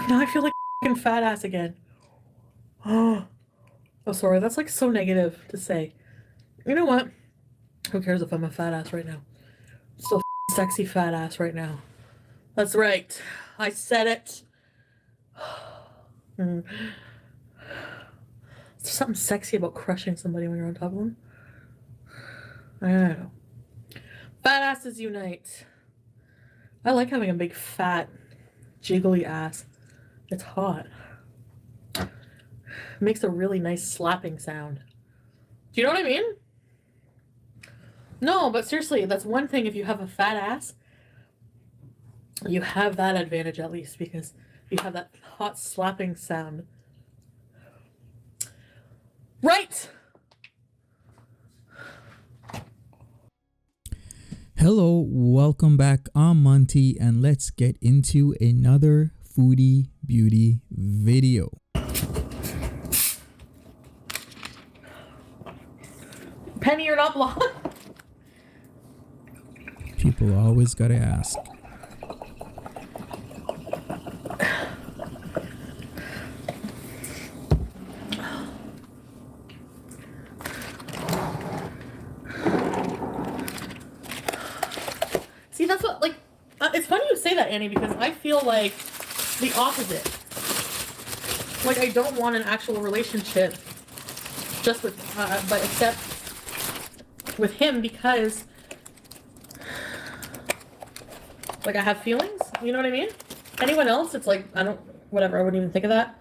Now I feel like a fat ass again. Oh, sorry. That's like so negative to say. You know what? Who cares if I'm a fat ass right now? Still sexy fat ass right now. That's right. I said it. There's something sexy about crushing somebody when you're on top of them. I don't know. Fat asses unite. I like having a big fat jiggly ass. It's hot. It makes a really nice slapping sound. Do you know what I mean? No, but seriously, that's one thing. If you have a fat ass, you have that advantage at least, because you have that hot slapping sound. Right! Hello, welcome back. I'm Monty, and let's get into another Foodie Beauty video. Penny, you're not blonde? People always gotta ask. See, that's what, like, it's funny you say that, Annie, because I feel like the opposite. Like, I don't want an actual relationship just with, but except with him, because, like, I have feelings, you know what I mean? Anyone else, it's like, whatever, I wouldn't even think of that.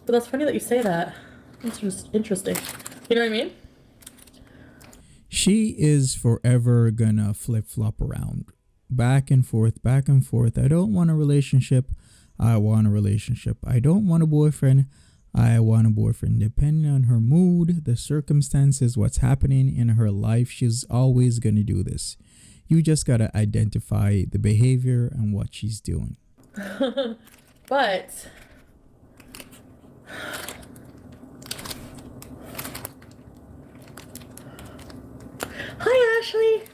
But that's funny that you say that. It's just interesting. You know what I mean? She is forever gonna flip-flop around. Back and forth, back and forth. I don't want a relationship. I want a relationship. I don't want a boyfriend. I want a boyfriend. Depending on her mood, the circumstances, what's happening in her life, she's always gonna do this. You just gotta identify the behavior and what she's doing. But hi, Ashley.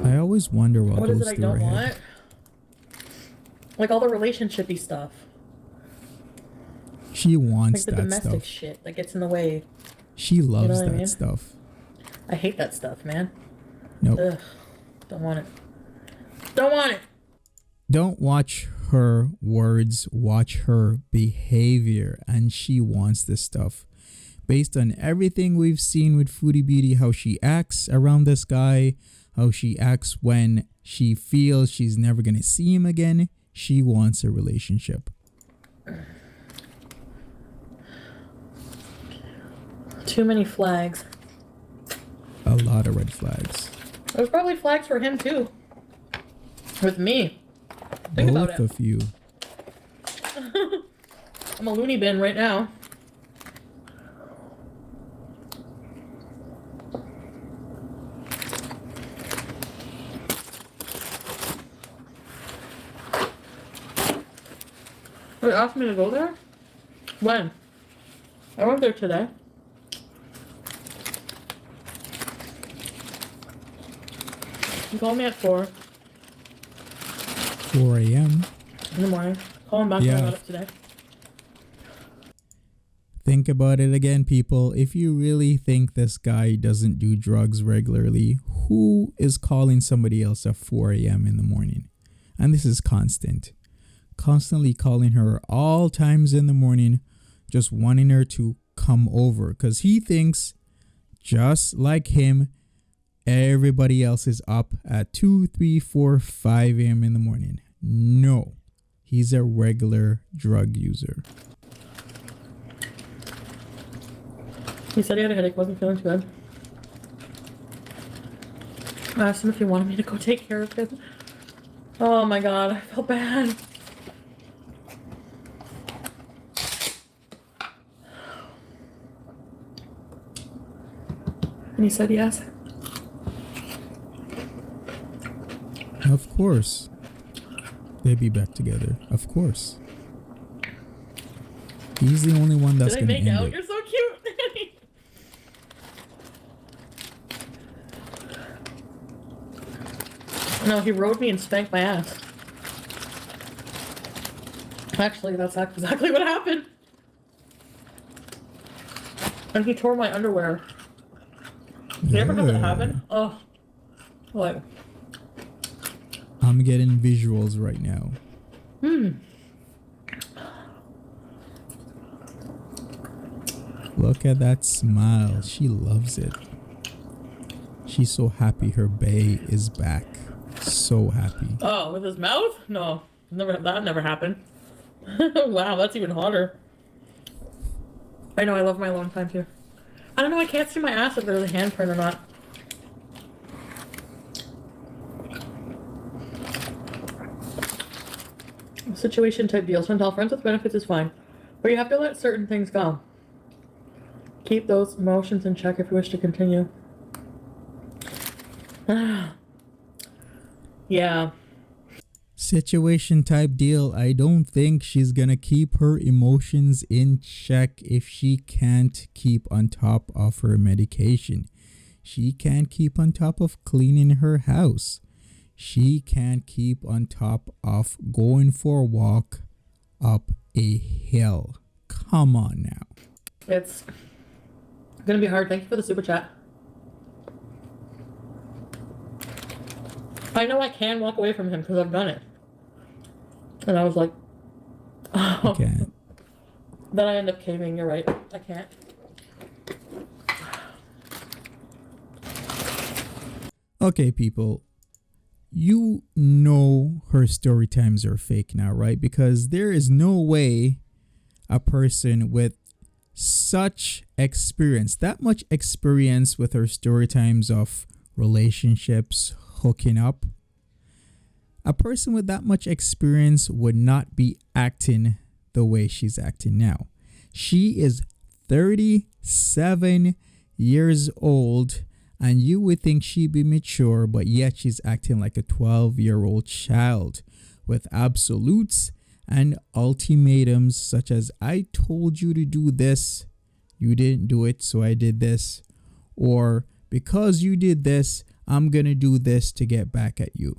I always wonder what What is goes it I through don't her want? head. Like all the relationship-y stuff. She wants Like the that domestic stuff. shit that gets in the way. She loves what I that mean? stuff. I hate that stuff, man. Nope. Ugh. Don't want it. Don't want it. Don't watch her words, watch her behavior, and she wants this stuff. Based on everything we've seen with Foodie Beauty, how she acts around this guy, how she acts when she feels she's never going to see him again, she wants a relationship. Too many flags. A lot of red flags. There's probably flags for him too. With me. Think about Both it. of you. I'm a loony bin right now. They asked me to go there? When? I went there today. He called me at 4 4 a.m. in the morning. Call him back when I got up today. Think about it again, people. If you really think this guy doesn't do drugs regularly, who is calling somebody else at 4 a.m. in the morning? And this is constant. Constantly calling her all times in the morning, just wanting her to come over. Because he thinks, just like him, everybody else is up at 2, 3, 4, 5 a.m. in the morning. No, he's a regular drug user. He said he had a headache, wasn't feeling too good. I asked him if he wanted me to go take care of him. Oh my god, I felt bad. And he said yes. Of course. They'd be back together. Of course. He's the only one that's going to end out? it. You're so cute. No, he rode me and spanked my ass. Actually, that's exactly what happened. And he tore my underwear. You ever have that happen? Oh, what? I'm getting visuals right now. Look at that smile. She loves it. She's so happy her bae is back. So happy. Oh, with his mouth? No, that never happened. Wow, that's even hotter. I know, I love my alone time too. I don't know, I can't see my ass if there's a handprint or not. Situation type deal. Chantal, friends with benefits is fine. But you have to let certain things go. Keep those emotions in check if you wish to continue. Yeah. Situation type deal. I don't think she's gonna keep her emotions in check if she can't keep on top of her medication. She can't keep on top of cleaning her house. She can't keep on top of going for a walk up a hill. Come on now. It's gonna be hard. Thank you for the super chat. I know I can walk away from him because I've done it. And I was like, oh. I can't. Then I end up caving. You're right. I can't. Okay, people. You know her story times are fake now, right? Because there is no way a person with such experience, that much experience with her story times of relationships, hooking up, a person with that much experience would not be acting the way she's acting now. She is 37 years old, and you would think she'd be mature, but yet she's acting like a 12-year-old child with absolutes and ultimatums such as, I told you to do this, you didn't do it, so I did this. Or, because you did this, I'm gonna do this to get back at you.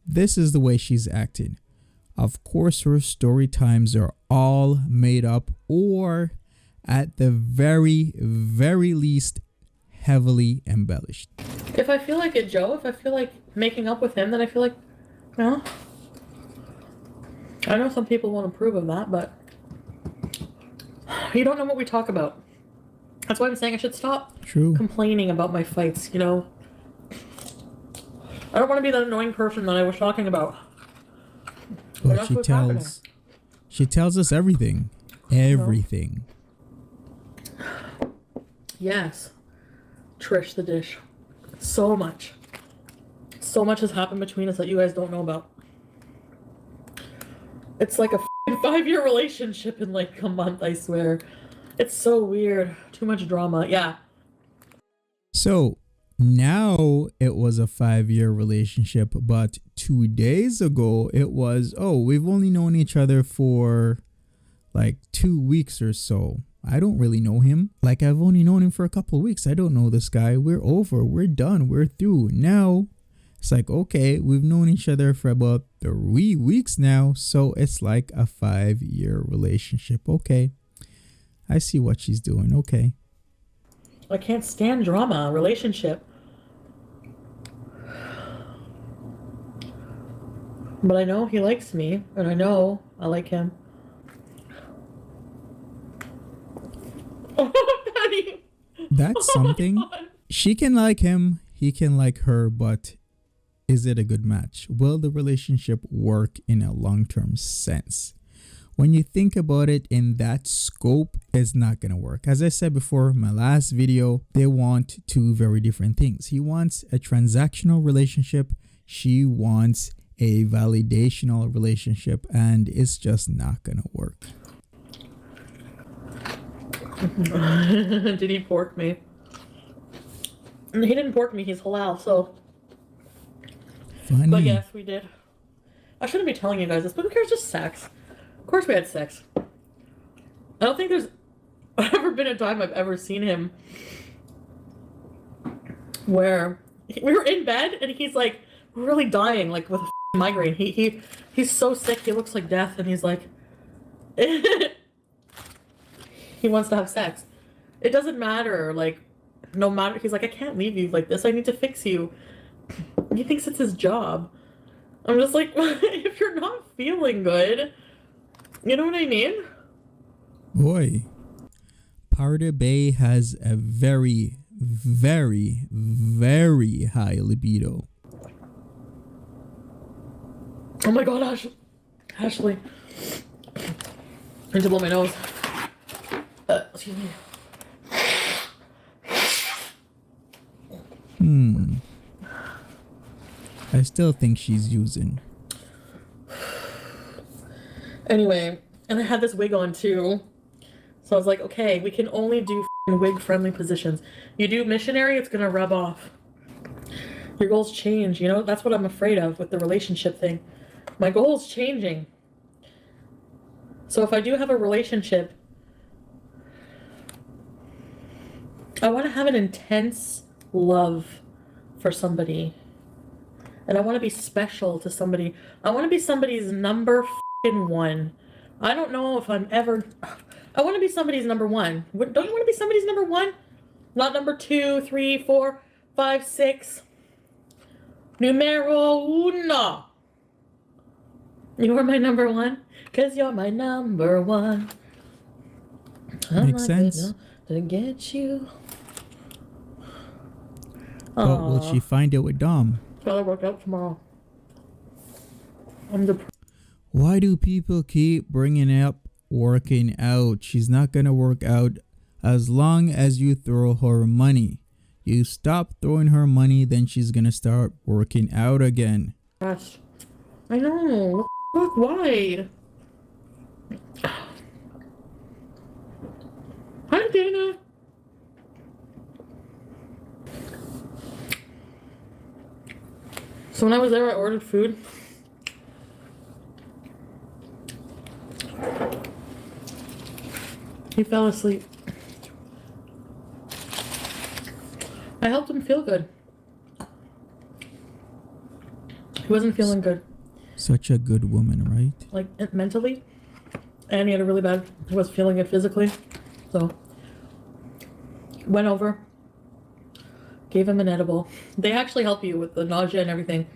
This is the way she's acting. Of course, her story times are all made up, or at the very, very least, heavily embellished. If I feel like it, Joe, if I feel like making up with him, then I feel like, no. I know some people won't approve of that, but you don't know what we talk about. That's why I'm saying I should stop complaining about my fights, you know? I don't want to be that annoying person that I was talking about. But she tells us everything. Everything. Yes. Trish the dish. So much. So much has happened between us that you guys don't know about. It's like a 5-year relationship in like a month, I swear. It's so weird. Too much drama. Yeah. So now it was a 5-year relationship, but 2 days ago it was, oh, we've only known each other for like 2 weeks or so. I don't really know him. Like, I've only known him for a couple of weeks. I don't know this guy. We're over. We're done. We're through. Now it's like, okay, we've known each other for about 3 weeks now. So it's like a 5-year relationship. Okay. I see what she's doing. Okay. I can't stand drama, relationship. But I know he likes me, and I know I like him. Oh, Patty! That's something. She can like him, he can like her, but is it a good match? Will the relationship work in a long-term sense? When you think about it in that scope, it's not going to work. As I said before, my last video, they want two very different things. He wants a transactional relationship. She wants a validational relationship, and it's just not going to work. Did he pork me? He didn't pork me, he's halal, so. Funny. But yes, we did. I shouldn't be telling you guys this, but who cares? Just sex. Of course we had sex. I don't think there's ever been a time I've ever seen him where we were in bed and he's like, really dying, like with a migraine. He's so sick. He looks like death, and he's like, he wants to have sex. It doesn't matter. Like, no matter. He's like, I can't leave you like this. I need to fix you. He thinks it's his job. I'm just like, if you're not feeling good, you know what I mean? Boy, Powder Bay has a very, very, very high libido. Oh my god, Ashley. I need to blow my nose. Excuse me. I still think she's using. Anyway, and I had this wig on too. So I was like, okay, we can only do wig-friendly positions. You do missionary, it's gonna rub off. Your goals change, you know? That's what I'm afraid of with the relationship thing. My goal's changing. So if I do have a relationship, I want to have an intense love for somebody. And I want to be special to somebody. I want to be somebody's number one. I don't know if I'm ever... I want to be somebody's number one. Don't you want to be somebody's number one? Not number 2, 3, 4, 5, 6. Numero uno. You are my number one, because you're my number one. Makes sense. To get you. But will she find it with Dom? Gotta work out tomorrow. Why do people keep bringing up working out? She's not gonna work out as long as you throw her money. You stop throwing her money, then she's gonna start working out again. Gosh, I know. What the fuck? Why? Hi, Dana. So when I was there, I ordered food. He fell asleep. I helped him feel good. He wasn't feeling good. Such a good woman, right? Like, mentally. And he had a really bad... He was feeling it physically. So, went over. Gave him an edible. They actually help you with the nausea and everything.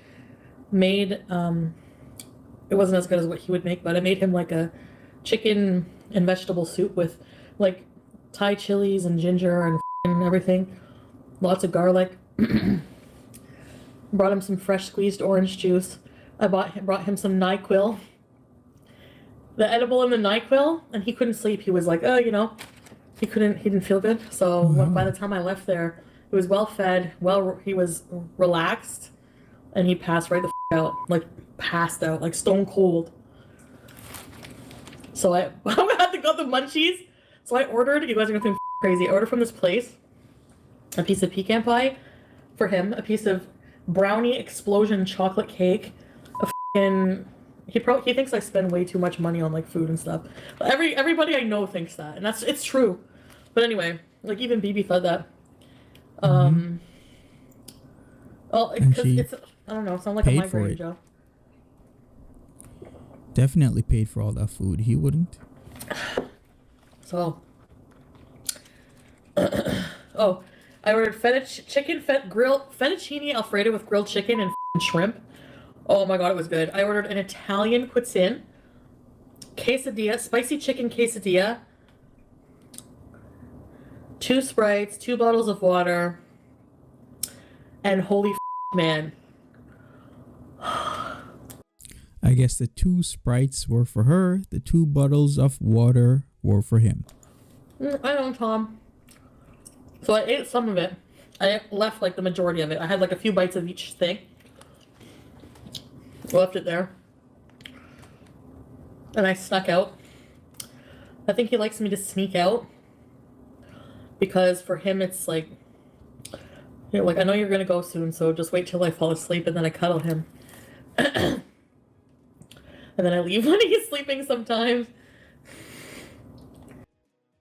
Made, it wasn't as good as what he would make, but I made him like a chicken and vegetable soup with like Thai chilies and ginger and everything. Lots of garlic. Brought him some fresh squeezed orange juice. I brought him some NyQuil. The edible and the NyQuil, and he couldn't sleep. He was like, oh, you know, he didn't feel good. So by the time I left there, he was well fed, he was relaxed, and he passed right the out, like passed out, like stone cold. So I had to go the munchies. So I ordered, you guys are gonna think crazy. I ordered from this place a piece of pecan pie for him, a piece of brownie explosion chocolate cake, he thinks I spend way too much money on like food and stuff. But everybody I know thinks that, and it's true. But anyway, like even BB thought that. Well, because it's, I don't know, it sounds like a migraine job. Definitely paid for all that food. He wouldn't. So, oh, I ordered fettuccine alfredo with grilled chicken and shrimp. Oh my god, it was good. I ordered an Italian cuisine, quesadilla, spicy chicken quesadilla, 2 Sprites, 2 bottles of water, and holy man. I guess the 2 Sprites were for her, the 2 bottles of water were for him. I know, Tom. So I ate some of it. I left like the majority of it. I had like a few bites of each thing. Left it there. And I snuck out. I think he likes me to sneak out. Because for him it's like, you know, like, I know you're gonna go soon, so just wait till I fall asleep and then I cuddle him. And then I leave when he's sleeping sometimes.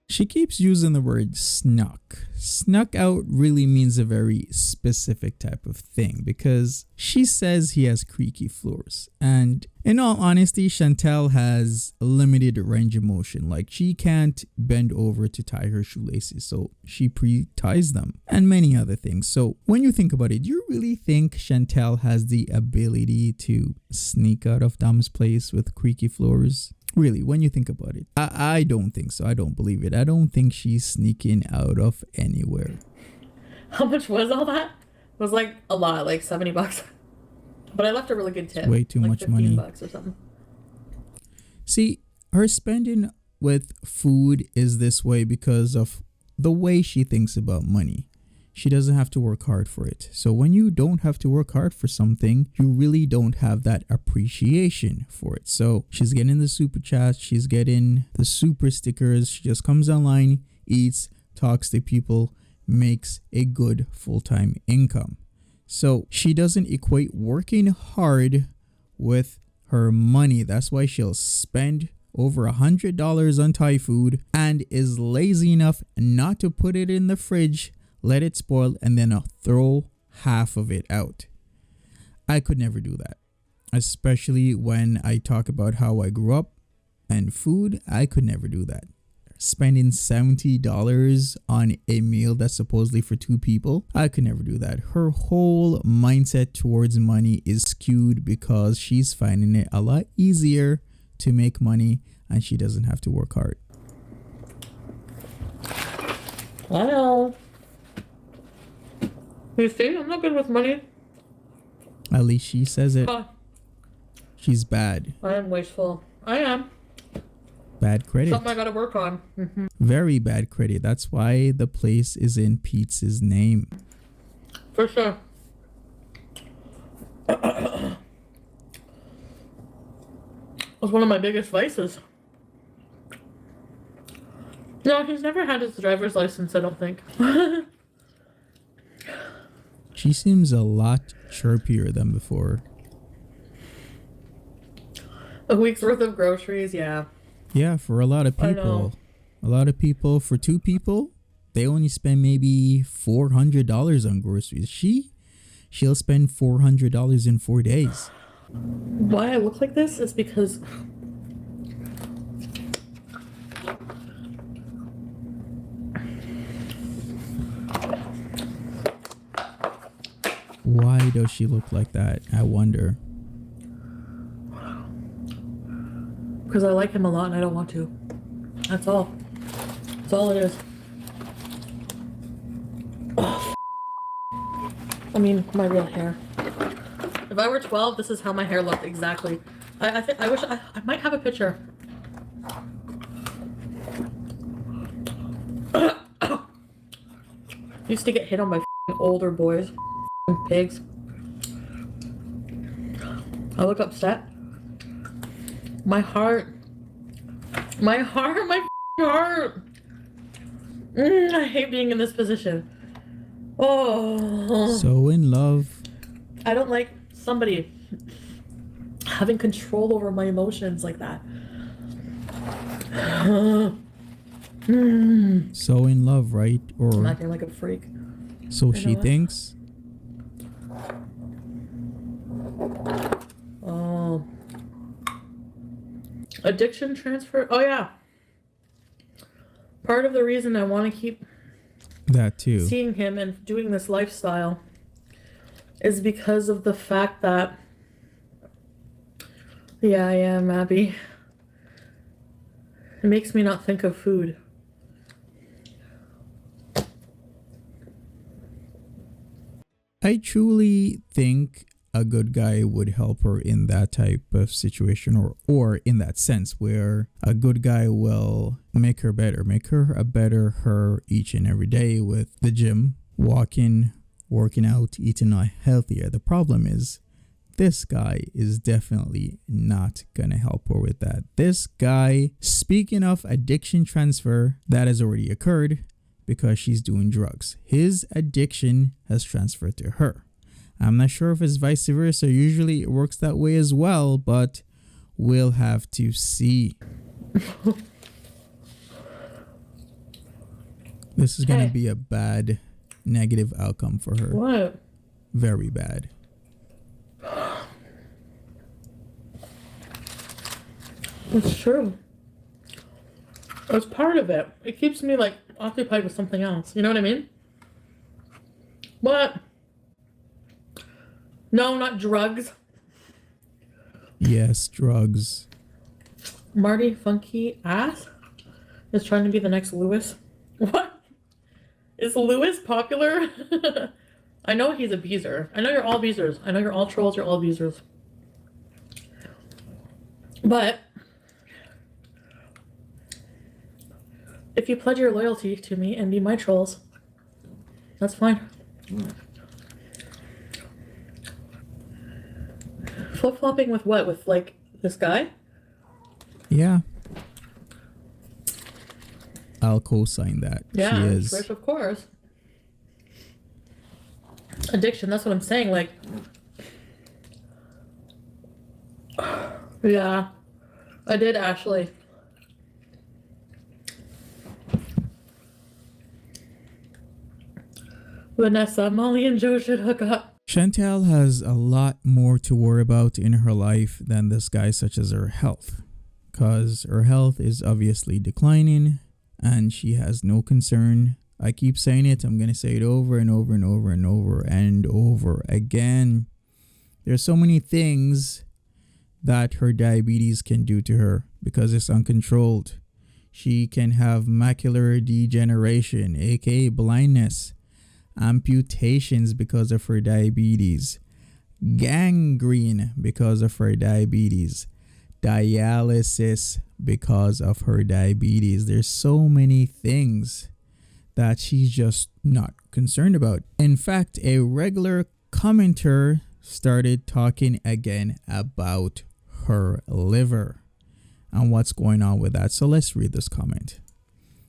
She keeps using the word snuck. snuck out really means a very specific type of thing, because she says he has creaky floors. And in all honesty, Chantal has a limited range of motion. Like, she can't bend over to tie her shoelaces, so she pre-ties them, and many other things. So when you think about it, do you really think Chantal has the ability to sneak out of Dom's place with creaky floors? Really, when you think about it, I don't think so. I don't believe it. I don't think she's sneaking out of anywhere. How much was all that? It was like a lot, like $70. But I left a really good tip. It's way too like much $15 money. or something. See, her spending with food is this way because of the way she thinks about money. She doesn't have to work hard for it. So when you don't have to work hard for something, you really don't have that appreciation for it. So she's getting the super chats, she's getting the super stickers. She just comes online, eats, talks to people, makes a good full-time income. So she doesn't equate working hard with her money. That's why she'll spend over $100 on Thai food and is lazy enough not to put it in the fridge, let it spoil, and then I'll throw half of it out. I could never do that. Especially when I talk about how I grew up and food, I could never do that. Spending $70 on a meal that's supposedly for 2 people, I could never do that. Her whole mindset towards money is skewed because she's finding it a lot easier to make money and she doesn't have to work hard. Well, you see, I'm not good with money. At least she says it. Huh. She's bad. I am wasteful. I am. Bad credit. Something I gotta work on. Very bad credit. That's why the place is in Pete's name. For sure. Was one of my biggest vices. No, he's never had his driver's license, I don't think. She seems a lot chirpier than before. A week's worth of groceries, yeah. Yeah, for a lot of I people. know. A lot of people, for 2 people, they only spend maybe $400 on groceries. She'll spend $400 in 4 days. Why I look like this is because Why does she look like that? I wonder. because I like him a lot and I don't want to. That's all. That's all it is. Oh, I mean, my real hair. If I were 12, this is how my hair looked exactly. I think I wish I might have a picture. Used to get hit on by older boys, pigs. I look upset. My heart, my heart. I hate being in this position. Oh. So in love. I don't like somebody having control over my emotions like that. So in love, right? I'm Or acting like a freak. so I she know it. thinks. Oh. Addiction transfer. Oh, yeah. Part of the reason I want to keep That too. seeing him and doing this lifestyle is because of the fact that, yeah, I am, Abby. It makes me not think of food. I truly think a good guy would help her in that type of situation, or in that sense where a good guy will make her better, make her a better her each and every day with the gym, walking, working out, eating healthier. The problem is this guy is definitely not gonna help her with that. This guy, speaking of addiction transfer, that has already occurred because she's doing drugs. His addiction has transferred to her. I'm not sure if it's vice versa. Usually it works that way as well, but we'll have to see. This is going Hey. to be a bad, negative outcome for her. What? Very bad. It's true. It's part of it. It keeps me like occupied with something else. You know what I mean? But no, not drugs. Yes, drugs. Marty Funky Ass is trying to be the next Lewis. What? Is Lewis popular? I know he's a beezer. I know you're all beezers. I know you're all trolls, you're all beezers. But if you pledge your loyalty to me and be my trolls, that's fine. Flip-flopping with what? With like this guy? Yeah. I'll co-sign that. Yeah, She is. rich, of course. Addiction, that's what I'm saying. Like, yeah, I did, Ashley. Vanessa, Molly, and Joe should hook up. Chantal has a lot more to worry about in her life than this guy, such as her health. Because her health is obviously declining and she has no concern. I keep saying it. I'm going to say it over and over and over and over and over again. There's so many things that her diabetes can do to her because it's uncontrolled. She can have macular degeneration, aka blindness, amputations because of her diabetes, gangrene because of her diabetes, dialysis because of her diabetes. There's so many things that she's just not concerned about. In fact, a regular commenter started talking again about her liver and what's going on with that. So let's read this comment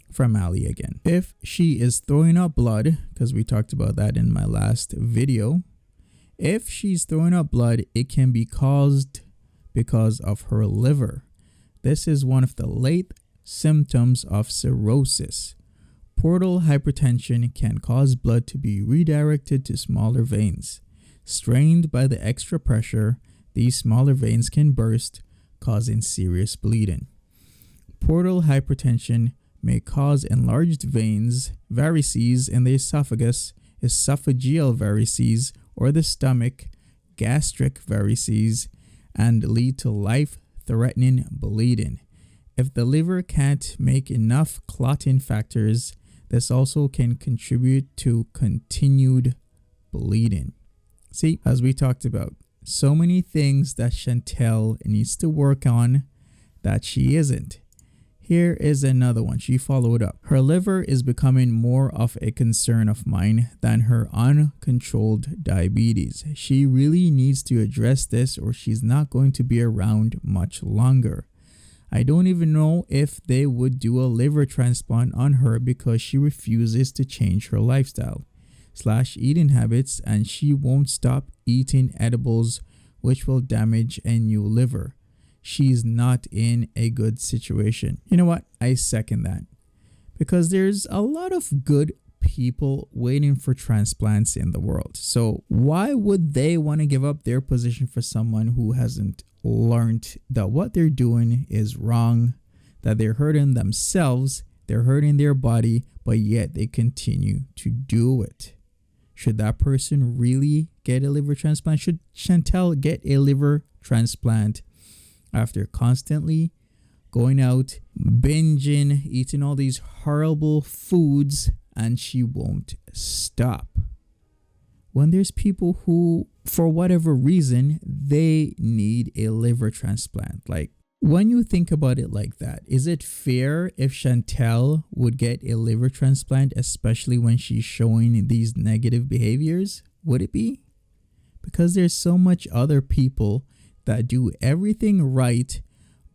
from Ali again. If she is throwing up blood, because we talked about that in my last video, if she's throwing up blood, it can be caused because of her liver. This is one of the late symptoms of cirrhosis. Portal hypertension can cause blood to be redirected to smaller veins. Strained by the extra pressure, these smaller veins can burst, causing serious bleeding. Portal hypertension may cause enlarged veins, varices in the esophagus, esophageal varices, or the stomach, gastric varices, and lead to life-threatening bleeding. If the liver can't make enough clotting factors, this also can contribute to continued bleeding. See, as we talked about, so many things that Chantal needs to work on that she isn't. Here is another one. She followed up. Her liver is becoming more of a concern of mine than her uncontrolled diabetes. She really needs to address this or she's not going to be around much longer. I don't even know if they would do a liver transplant on her because she refuses to change her lifestyle / eating habits, and she won't stop eating edibles, which will damage a new liver. She's not in a good situation. You know what? I second that because there's a lot of good people waiting for transplants in the world. So why would they want to give up their position for someone who hasn't learned that what they're doing is wrong, that they're hurting themselves, they're hurting their body, but yet they continue to do it? Should that person really get a liver transplant? Should Chantal get a liver transplant after constantly going out, binging, eating all these horrible foods, and she won't stop? When there's people who, for whatever reason, they need a liver transplant. Like, when you think about it like that, is it fair if Chantal would get a liver transplant, especially when she's showing these negative behaviors? Would it be? Because there's so much other people that do everything right,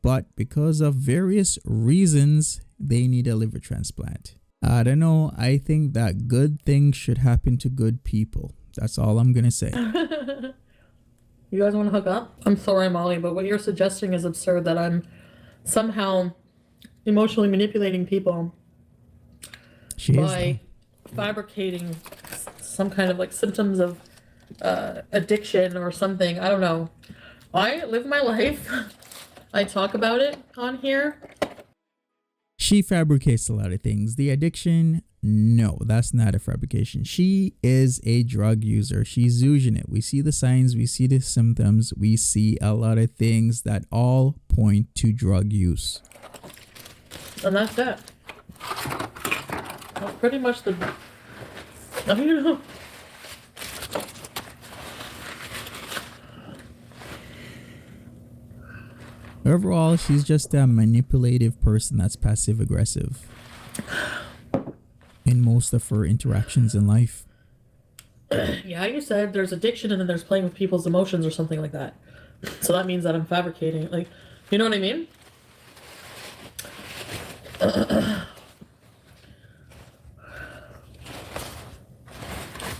but because of various reasons, they need a liver transplant. I don't know. I think that good things should happen to good people. That's all I'm going to say. You guys want to hook up? I'm sorry, Molly, but what you're suggesting is absurd, that I'm somehow emotionally manipulating people. She is, by fabricating some kind of like symptoms of addiction or something. I don't know. I live my life. I talk about it on here. She fabricates a lot of things. The addiction, no, that's not a fabrication. She is a drug user. She's using it. We see the signs, we see the symptoms, we see a lot of things that all point to drug use. And that's it. That's pretty much the... I don't know. Overall, she's just a manipulative person that's passive aggressive in most of her interactions in life. Yeah, you said there's addiction and then there's playing with people's emotions or something like that. So that means that I'm fabricating. Like, you know what I mean?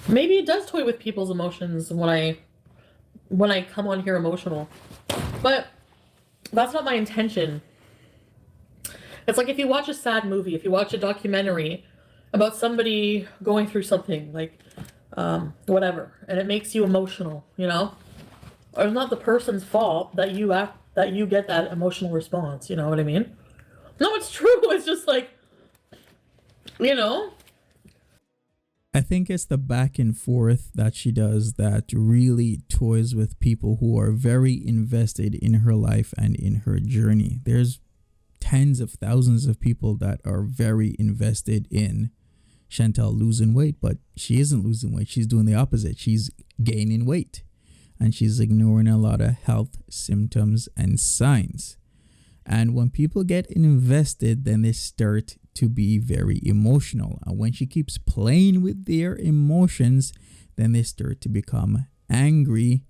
Maybe it does toy with people's emotions when I come on here emotional. But that's not my intention. It's like if you watch a sad movie, if you watch a documentary about somebody going through something, like whatever, and it makes you emotional, you know? Or it's not the person's fault that you get that emotional response, you know what I mean? No, it's true. It's just like, you know? I think it's the back and forth that she does that really toys with people who are very invested in her life and in her journey. There's tens of thousands of people that are very invested in Chantal losing weight, but she isn't losing weight. She's doing the opposite. She's gaining weight and she's ignoring a lot of health symptoms and signs. And when people get invested, then they start to be very emotional. And when she keeps playing with their emotions, then they start to become angry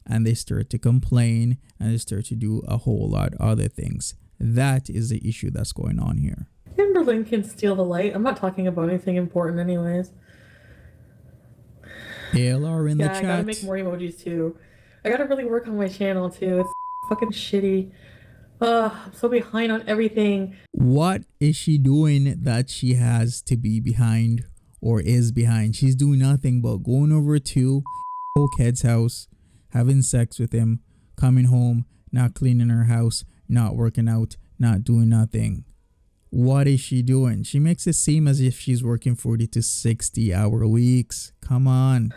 and they start to complain and they start to do a whole lot of other things. That is the issue that's going on here. Kimberlyn can steal the light. I'm not talking about anything important anyways. ALR in the chat. I gotta make more emojis too. I gotta really work on my channel too. It's fucking shitty. I'm so behind on everything. What is she doing that she has to be behind or is behind? She's doing nothing but going over to Ked's house, having sex with him, coming home, not cleaning her house, not working out, not doing nothing. What is she doing? She makes it seem as if she's working 40 to 60 hour weeks. Come on.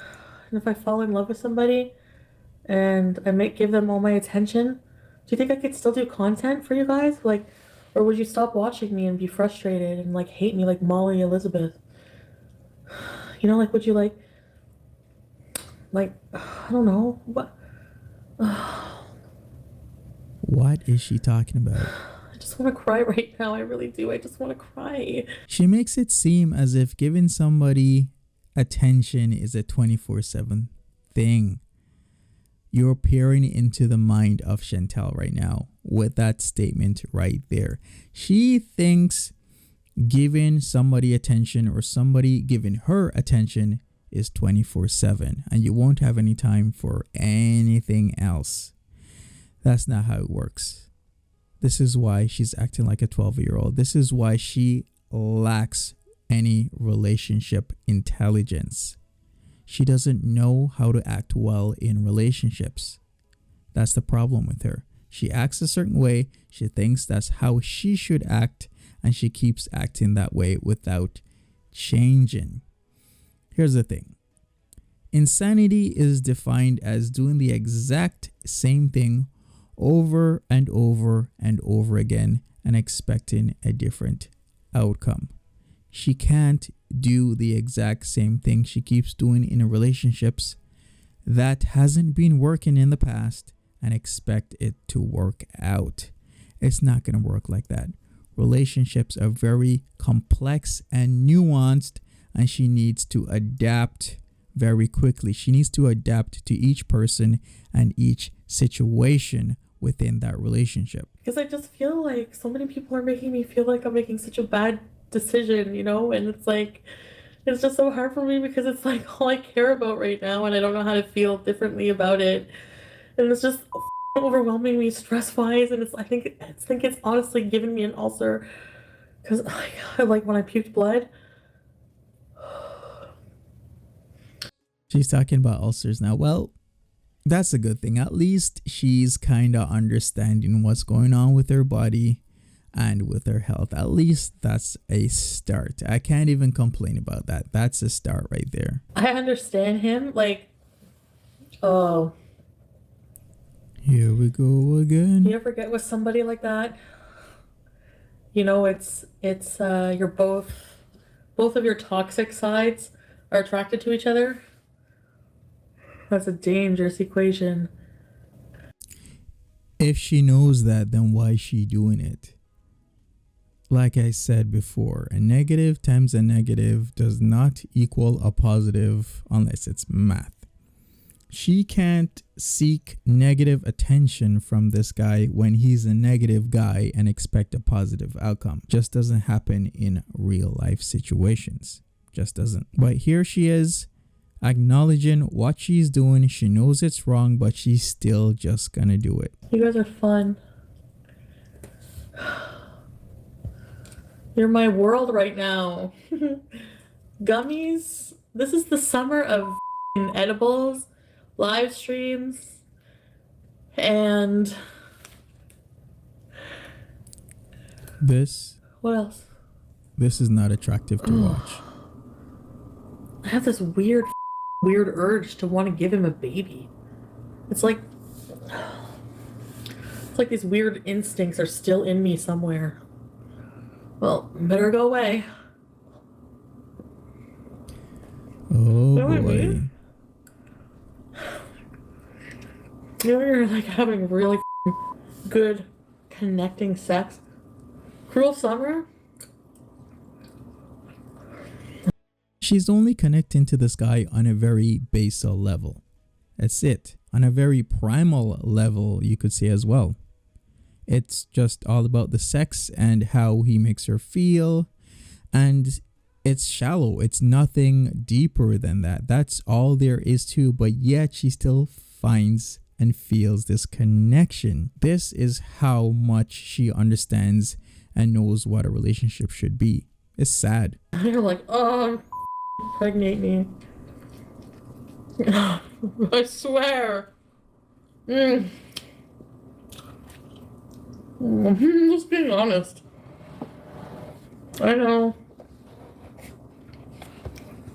And if I fall in love with somebody and I give them all my attention, do you think I could still do content for you guys? Like, or would you stop watching me and be frustrated and like hate me like Molly Elizabeth? You know, like, would you like, I don't know. What is she talking about? I just want to cry right now. I really do. I just want to cry. She makes it seem as if giving somebody attention is a 24/7 thing. You're peering into the mind of Chantal right now with that statement right there. She thinks giving somebody attention or somebody giving her attention is 24/7 and you won't have any time for anything else. That's not how it works. This is why she's acting like a 12-year-old. This is why she lacks any relationship intelligence. She doesn't know how to act well in relationships. That's the problem with her. She acts a certain way. She thinks that's how she should act, and she keeps acting that way without changing. Here's the thing. Insanity is defined as doing the exact same thing over and over and over again and expecting a different outcome. She can't do the exact same thing she keeps doing in relationships that hasn't been working in the past and expect it to work out. It's not going to work like that. Relationships are very complex and nuanced, and she needs to adapt very quickly. She needs to adapt to each person and each situation within that relationship. Because I just feel like so many people are making me feel like I'm making such a bad decision, you know? And it's like, it's just so hard for me because it's like all I care about right now and I don't know how to feel differently about it. And it's just overwhelming me stress-wise, and I think it's honestly given me an ulcer because I like when I puked blood, She's talking about ulcers now. Well, that's a good thing. At least she's kind of understanding what's going on with her body and with her health. At least that's a start. I can't even complain about that. That's a start right there. I understand him. Like, oh, here we go again. you ever get with somebody like that? You know, it's you're both of your toxic sides are attracted to each other. That's a dangerous equation. If she knows that, then why is she doing it? Like I said before, a negative times a negative does not equal a positive unless it's math. She can't seek negative attention from this guy when he's a negative guy and expect a positive outcome. Just doesn't happen in real life situations. Just doesn't. But here she is, acknowledging what she's doing. She knows it's wrong, but she's still just gonna do it. You guys are fun. You're my world right now. Gummies. This is the summer of edibles, live streams, and This what else? is not attractive to watch. I have this weird urge to want to give him a baby. It's like these weird instincts are still in me somewhere. Well, better go away. Oh know what I boy. mean? You know, you're like having really good connecting sex. Cruel Summer? She's only connecting to this guy on a very basal level. That's it. On a very primal level, you could say as well. It's just all about the sex and how he makes her feel. And it's shallow. It's nothing deeper than that. That's all there is to. But yet she still finds and feels this connection. This is how much she understands and knows what a relationship should be. It's sad. You're like, oh, impregnate me. I swear. Just being honest. I know.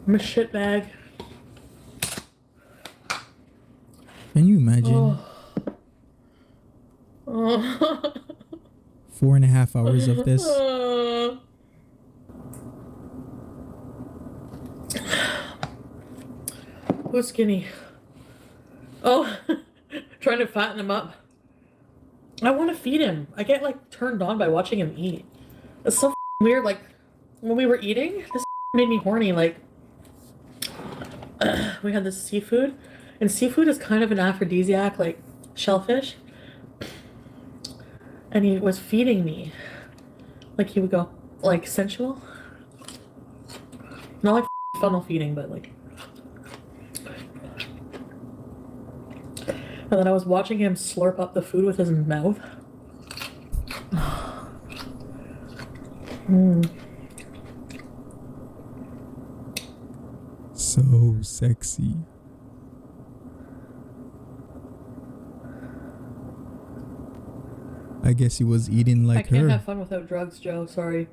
I'm a shitbag. Can you imagine? Oh. 4.5 hours of this? Who's skinny? Oh, trying to fatten him up. I want to feed him. I get like turned on by watching him eat. It's so weird. Like when we were eating, this made me horny. Like we had this seafood, and seafood is kind of an aphrodisiac, like shellfish. And he was feeding me. Like he would go like sensual. Not like funnel feeding, but like. And then I was watching him slurp up the food with his mouth. So sexy. I guess he was eating like I can't her. have fun without drugs, Joe. Sorry.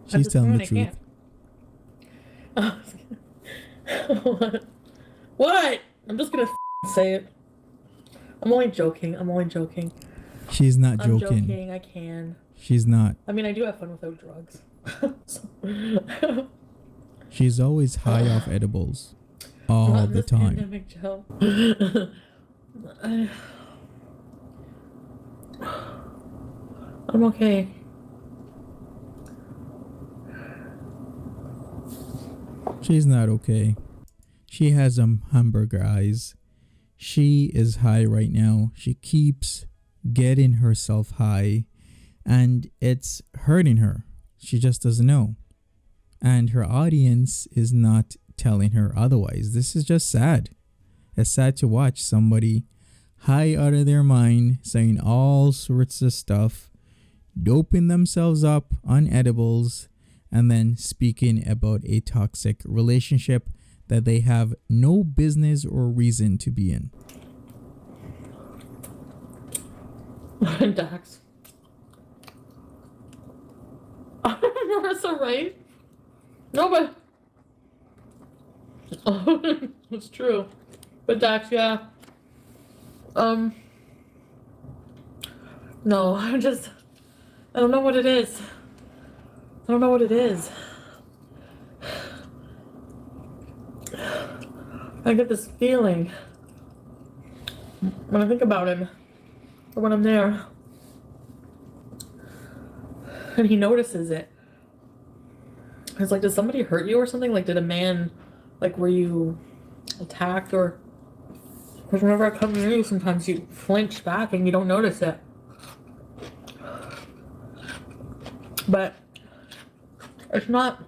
She's telling the truth. What? I'm just gonna say it. I'm only joking. She's not I'm joking. joking. I can. She's not. I mean, I do have fun without drugs. She's always high off edibles. All Not in the this time. pandemic, Joe. I'm okay. She's not okay. She has hamburger eyes. She is high right now. She keeps getting herself high, and it's hurting her. She just doesn't know. And her audience is not telling her otherwise. This is just sad. It's sad to watch somebody high out of their mind saying all sorts of stuff, doping themselves up on edibles, and then speaking about a toxic relationship that they have no business or reason to be in. Dax. Marissa, right? No, but it's true. But Dax, yeah. No, I don't know what it is. I don't know what it is. I get this feeling when I think about him, or when I'm there, and he notices it. It's like, did somebody hurt you or something? Like, did a man, like, were you attacked? Or, because whenever I come near you, sometimes you flinch back and you don't notice it. But it's not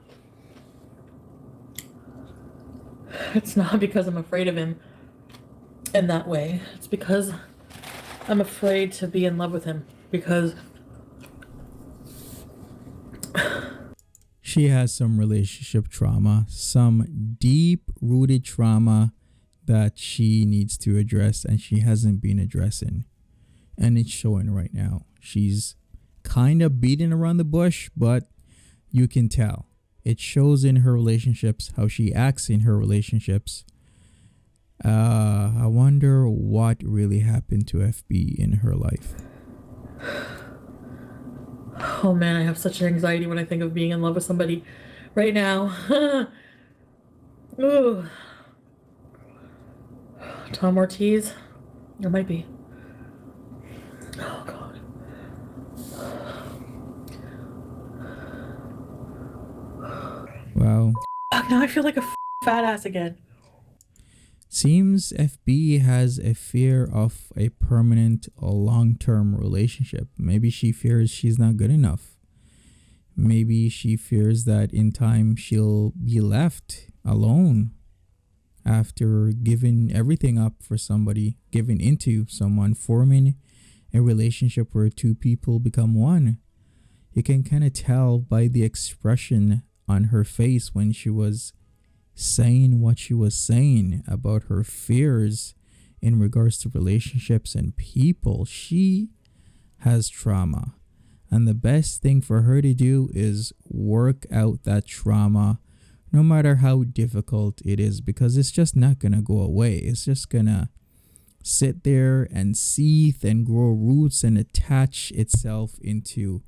because I'm afraid of him in that way. It's because I'm afraid to be in love with him, because she has some relationship trauma, some deep-rooted trauma that she needs to address and she hasn't been addressing. And it's showing right now. She's kind of beating around the bush, but you can tell. It shows in her relationships, how she acts in her relationships. I wonder what really happened to FB in her life. Oh man, I have such anxiety when I think of being in love with somebody right now. Ooh. Tom Ortiz? It might be. Oh god. Wow. Now I feel like a fat ass again. Seems FB has a fear of a permanent or long-term relationship. Maybe she fears she's not good enough. Maybe she fears that in time she'll be left alone after giving everything up for somebody, giving into someone, forming a relationship where two people become one. You can kind of tell by the expression on her face when she was saying what she was saying about her fears in regards to relationships and people. She has trauma, and the best thing for her to do is work out that trauma, no matter how difficult it is, because it's just not gonna go away. It's just gonna sit there and seethe and grow roots and attach itself into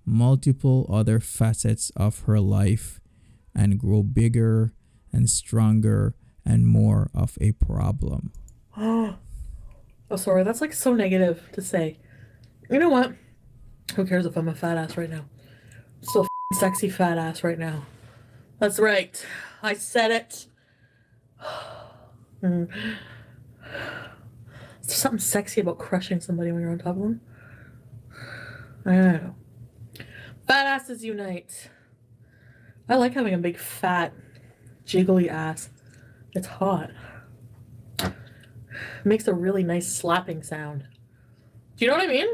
multiple other facets of her life and grow bigger and stronger and more of a problem. Oh, sorry, that's like so negative to say. You know what? Who cares if I'm a fat ass right now? Still sexy fat ass right now. That's right. I said it. Is there something sexy about crushing somebody when you're on top of them? I don't know. Fat asses unite. I like having a big fat jiggly ass. It's hot. It makes a really nice slapping sound. Do you know what I mean?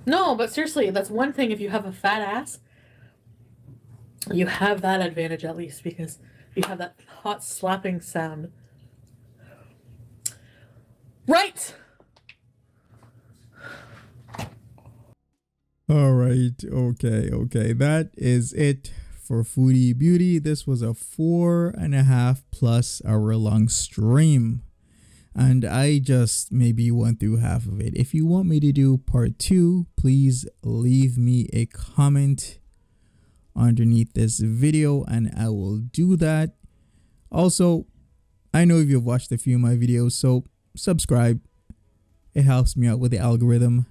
No, but seriously, that's one thing. If you have a fat ass, you have that advantage at least, because you have that hot slapping sound. Right! All right. Okay. That is it for Foodie Beauty. This was a 4.5+ hour long stream, and I just maybe went through half of it. If you want me to do part 2, please leave me a comment underneath this video and I will do that. Also, I know if you've watched a few of my videos, so subscribe. It helps me out with the algorithm.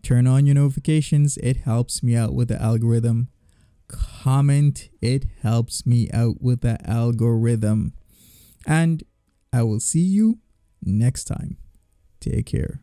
Turn on your notifications. It helps me out with the algorithm. Comment. It helps me out with the algorithm. And I will see you next time. Take care.